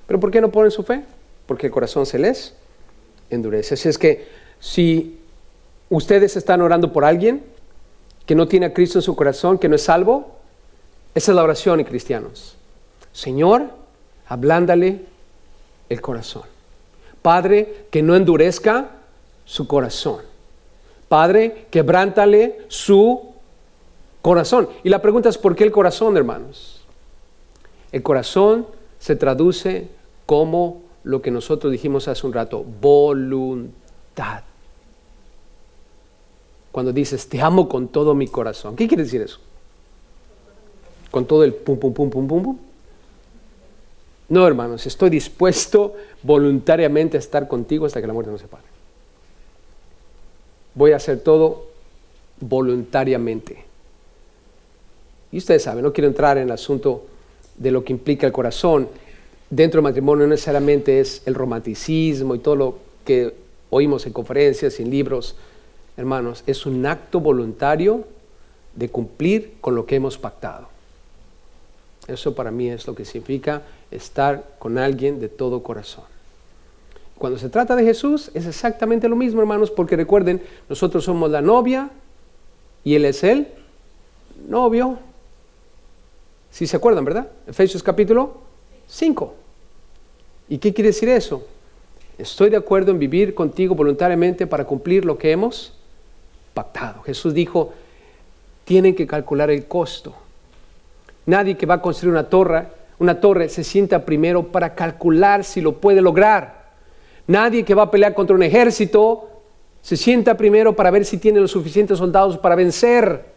¿Pero por qué no ponen su fe? Porque el corazón se les endurece. Así es que si ustedes están orando por alguien que no tiene a Cristo en su corazón, que no es salvo, esa es la oración en cristianos. Señor, ablándale el corazón. Padre, que no endurezca su corazón. Padre, quebrántale su corazón. Y la pregunta es, ¿por qué el corazón, hermanos? El corazón se traduce como lo que nosotros dijimos hace un rato, voluntad. Cuando dices, te amo con todo mi corazón, ¿qué quiere decir eso? ¿Con todo el pum, pum, pum, pum, pum, pum? No, hermanos, estoy dispuesto voluntariamente a estar contigo hasta que la muerte nos separe. Voy a hacer todo voluntariamente. Y ustedes saben, no quiero entrar en el asunto de lo que implica el corazón. Dentro del matrimonio no necesariamente es el romanticismo y todo lo que oímos en conferencias y en libros. Hermanos, es un acto voluntario de cumplir con lo que hemos pactado. Eso para mí es lo que significa estar con alguien de todo corazón. Cuando se trata de Jesús es exactamente lo mismo, hermanos, porque recuerden, nosotros somos la novia y Él es el novio. ¿Sí se acuerdan, verdad? Efesios capítulo 5. ¿Y qué quiere decir eso? Estoy de acuerdo en vivir contigo voluntariamente para cumplir lo que hemos pactado. Jesús dijo, tienen que calcular el costo. Nadie que va a construir una torre se sienta primero para calcular si lo puede lograr. Nadie que va a pelear contra un ejército se sienta primero para ver si tiene los suficientes soldados para vencer.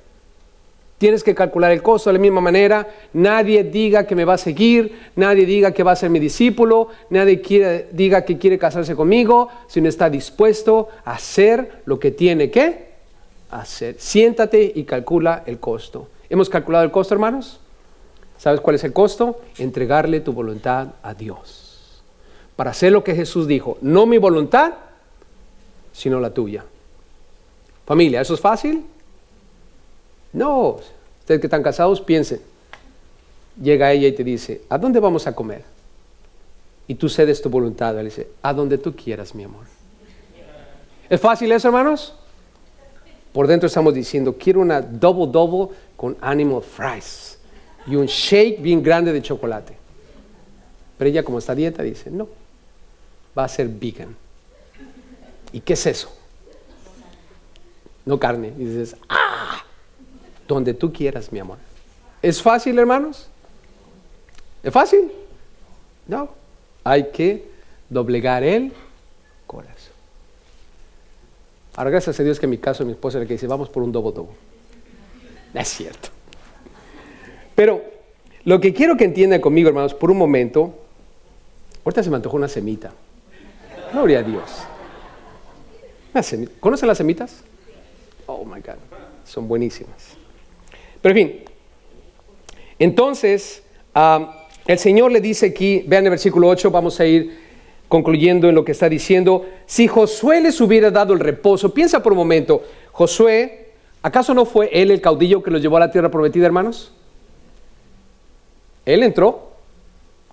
Tienes que calcular el costo. De la misma manera, nadie diga que me va a seguir, nadie diga que va a ser mi discípulo, nadie diga que quiere casarse conmigo, si no está dispuesto a hacer lo que tiene que hacer. Siéntate y calcula el costo. ¿Hemos calculado el costo, hermanos? ¿Sabes cuál es el costo? Entregarle tu voluntad a Dios. Para hacer lo que Jesús dijo, no mi voluntad, sino la tuya. Familia, ¿eso es fácil? No. Ustedes que están casados, piensen. Llega ella y te dice, ¿a dónde vamos a comer? Y tú cedes tu voluntad. Él dice, a donde tú quieras, mi amor. ¿Es fácil eso, hermanos? Por dentro estamos diciendo, quiero una double con animal fries y un shake bien grande de chocolate. Pero ella, como está a dieta, dice, no, va a ser vegan. ¿Y qué es eso? No carne. Y dices, ¡ah! Donde tú quieras, mi amor. ¿Es fácil, hermanos? ¿Es fácil? No. Hay que doblegar el corazón. Ahora, gracias a Dios que en mi caso mi esposa es la que dice, vamos por un dobo. No es cierto. Pero lo que quiero que entiendan conmigo, hermanos, por un momento, ahorita se me antojó una semita. Gloria a Dios. Una semita. ¿Conocen las semitas? Oh my God, son buenísimas. Pero en fin, entonces, el Señor le dice aquí, vean el versículo 8, vamos a ir concluyendo en lo que está diciendo. Si Josué les hubiera dado el reposo, piensa por un momento, Josué, ¿acaso no fue él el caudillo que los llevó a la tierra prometida, hermanos? Él entró,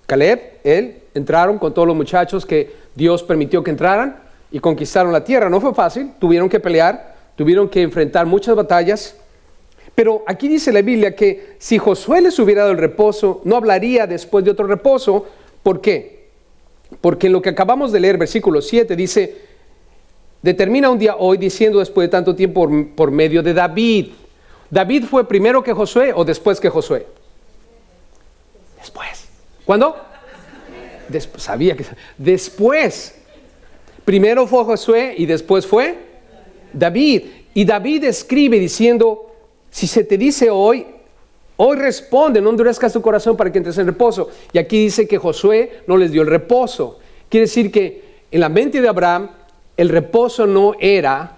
Caleb, él, entraron con todos los muchachos que Dios permitió que entraran y conquistaron la tierra. No fue fácil, tuvieron que pelear, tuvieron que enfrentar muchas batallas. Pero aquí dice la Biblia que si Josué les hubiera dado el reposo, no hablaría después de otro reposo. ¿Por qué? Porque en lo que acabamos de leer, versículo 7, dice, determina un día hoy diciendo después de tanto tiempo por medio de David. ¿David fue primero que Josué o después que Josué? Después. ¿Cuándo? Sabía que después. Primero fue Josué y después fue David. Y David escribe diciendo, si se te dice hoy responde, no endurezcas tu corazón para que entres en reposo. Y aquí dice que Josué no les dio el reposo. Quiere decir que en la mente de Abraham, el reposo no era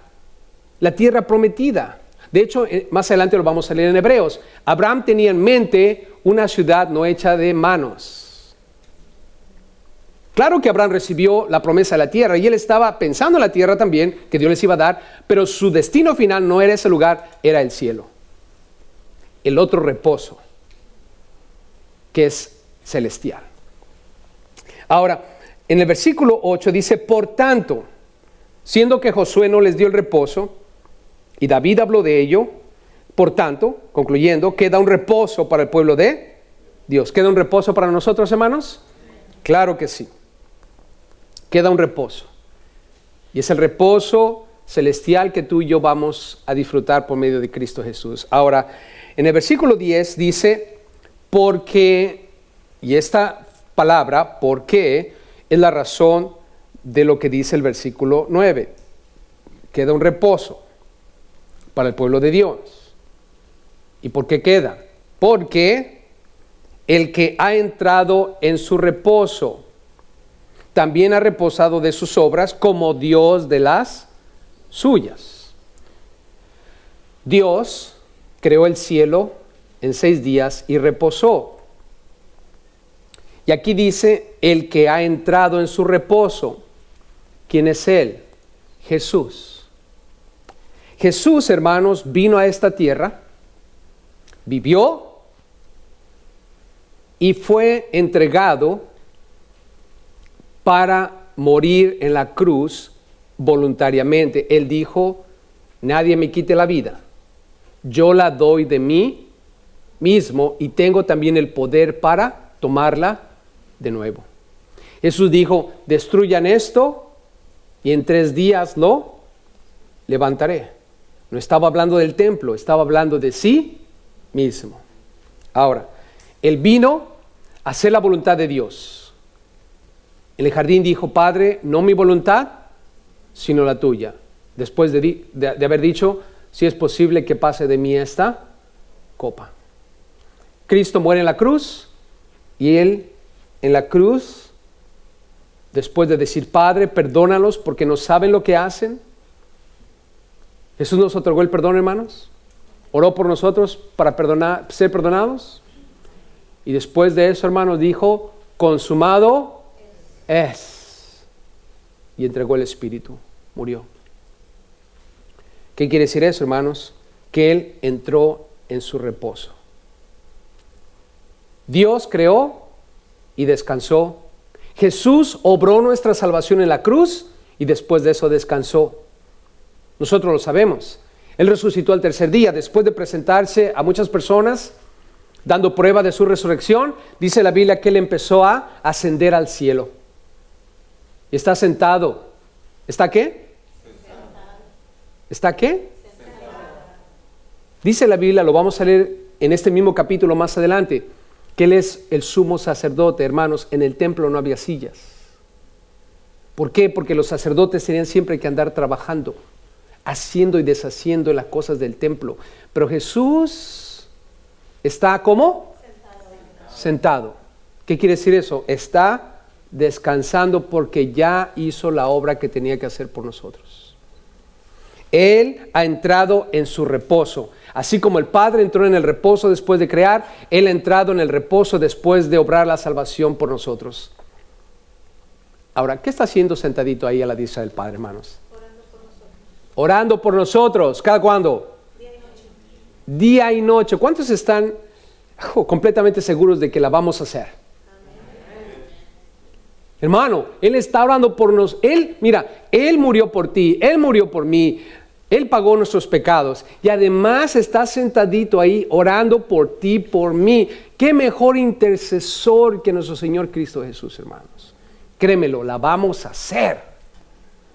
la tierra prometida. De hecho, más adelante lo vamos a leer en Hebreos. Abraham tenía en mente una ciudad no hecha de manos. Claro que Abraham recibió la promesa de la tierra y él estaba pensando en la tierra también, que Dios les iba a dar, pero su destino final no era ese lugar, era el cielo. El otro reposo, que es celestial. Ahora, en el versículo 8 dice, por tanto, siendo que Josué no les dio el reposo, y David habló de ello, por tanto, concluyendo, queda un reposo para el pueblo de Dios. ¿Queda un reposo para nosotros, hermanos? Claro que sí. Queda un reposo. Y es el reposo celestial que tú y yo vamos a disfrutar por medio de Cristo Jesús. Ahora, en el versículo 10 dice, porque, y esta palabra, porque, es la razón de lo que dice el versículo 9. Queda un reposo para el pueblo de Dios. ¿Y por qué queda? Porque el que ha entrado en su reposo también ha reposado de sus obras como Dios de las suyas. Dios creó el cielo en 6 días y reposó. Y aquí dice, el que ha entrado en su reposo. ¿Quién es Él? Jesús. Jesús, hermanos, vino a esta tierra, vivió y fue entregado para morir en la cruz voluntariamente. Él dijo, nadie me quite la vida, yo la doy de mí mismo y tengo también el poder para tomarla de nuevo. Jesús dijo, destruyan esto y en 3 días lo levantaré. No estaba hablando del templo, estaba hablando de sí mismo. Ahora, Él vino a hacer la voluntad de Dios. En el jardín dijo, Padre, no mi voluntad, sino la tuya. Después de haber dicho, si es posible que pase de mí esta copa. Cristo muere en la cruz y Él en la cruz, después de decir, Padre, perdónalos porque no saben lo que hacen. Jesús nos otorgó el perdón, hermanos. Oró por nosotros para ser perdonados. Y después de eso, hermanos, dijo, consumado es. Y entregó el Espíritu. Murió. ¿Qué quiere decir eso, hermanos? Que Él entró en su reposo. Dios creó y descansó. Jesús obró nuestra salvación en la cruz y después de eso descansó. Nosotros lo sabemos. Él resucitó al 3er día después de presentarse a muchas personas dando prueba de su resurrección. Dice la Biblia que Él empezó a ascender al cielo. Y está sentado. ¿Está qué? Sentado. ¿Está qué? Sentado. Dice la Biblia, lo vamos a leer en este mismo capítulo más adelante, que Él es el sumo sacerdote, hermanos. En el templo no había sillas. ¿Por qué? Porque los sacerdotes tenían siempre que andar trabajando, haciendo y deshaciendo las cosas del templo. Pero Jesús está, ¿cómo? Sentado. ¿Qué quiere decir eso? Está descansando porque ya hizo la obra que tenía que hacer por nosotros. Él ha entrado en su reposo. Así como el Padre entró en el reposo después de crear, Él ha entrado en el reposo después de obrar la salvación por nosotros. Ahora, ¿qué está haciendo sentadito ahí a la diestra del Padre, hermanos? Orando por nosotros. Orando por nosotros. ¿Cada cuándo? Día y noche. Día y noche. ¿Cuántos están completamente seguros de que la vamos a hacer? Hermano, Él está orando por nosotros. Él murió por ti, Él murió por mí, Él pagó nuestros pecados y además está sentadito ahí orando por ti, por mí. ¿Qué mejor intercesor que nuestro Señor Cristo Jesús, hermanos? Créemelo, la vamos a hacer.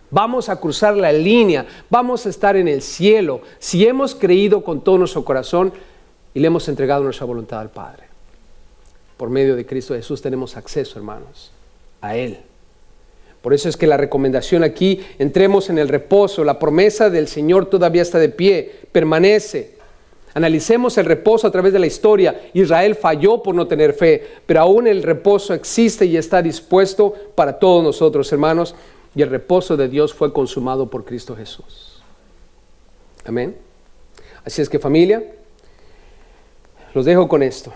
Vamos a cruzar la línea, vamos a estar en el cielo si hemos creído con todo nuestro corazón y le hemos entregado nuestra voluntad al Padre. Por medio de Cristo Jesús tenemos acceso, hermanos, a Él. Por eso es que la recomendación aquí, entremos en el reposo. La promesa del Señor todavía está de pie, permanece. Analicemos el reposo a través de la historia. Israel falló por no tener fe, pero aún el reposo existe y está dispuesto para todos nosotros, hermanos. Y el reposo de Dios fue consumado por Cristo Jesús. Amén. Así es que, familia, los dejo con esto.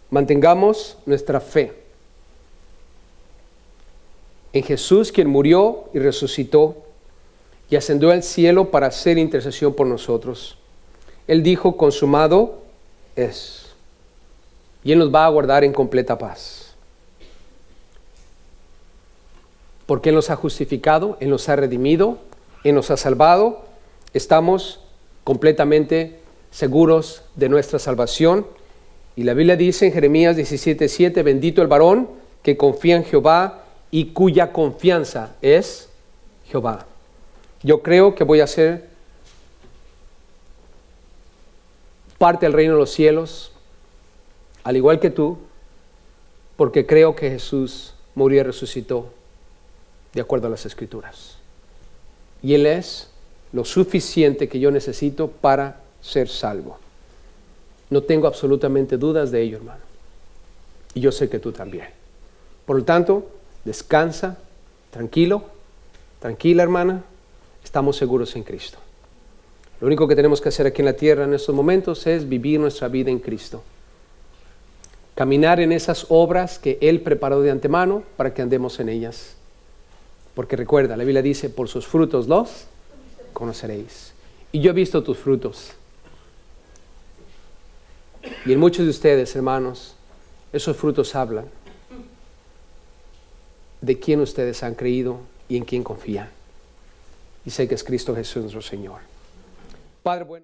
Mantengamos nuestra fe en Jesús, quien murió y resucitó y ascendió al cielo para hacer intercesión por nosotros. Él dijo, consumado es. Y Él nos va a guardar en completa paz. Porque Él nos ha justificado, Él nos ha redimido, Él nos ha salvado. Estamos completamente seguros de nuestra salvación. Y la Biblia dice en Jeremías 17:7, bendito el varón que confía en Jehová y cuya confianza es Jehová. Yo creo que voy a ser parte del reino de los cielos, al igual que tú, porque creo que Jesús murió y resucitó de acuerdo a las Escrituras. Y Él es lo suficiente que yo necesito para ser salvo. No tengo absolutamente dudas de ello, hermano. Y yo sé que tú también. Por lo tanto, descansa, tranquilo, tranquila, hermana. Estamos seguros en Cristo. Lo único que tenemos que hacer aquí en la tierra en estos momentos es vivir nuestra vida en Cristo. Caminar en esas obras que Él preparó de antemano para que andemos en ellas. Porque recuerda, la Biblia dice, por sus frutos los conoceréis. Y yo he visto tus frutos. Y en muchos de ustedes, hermanos, esos frutos hablan de quién ustedes han creído y en quién confían. Y sé que es Cristo Jesús nuestro Señor. Padre bueno.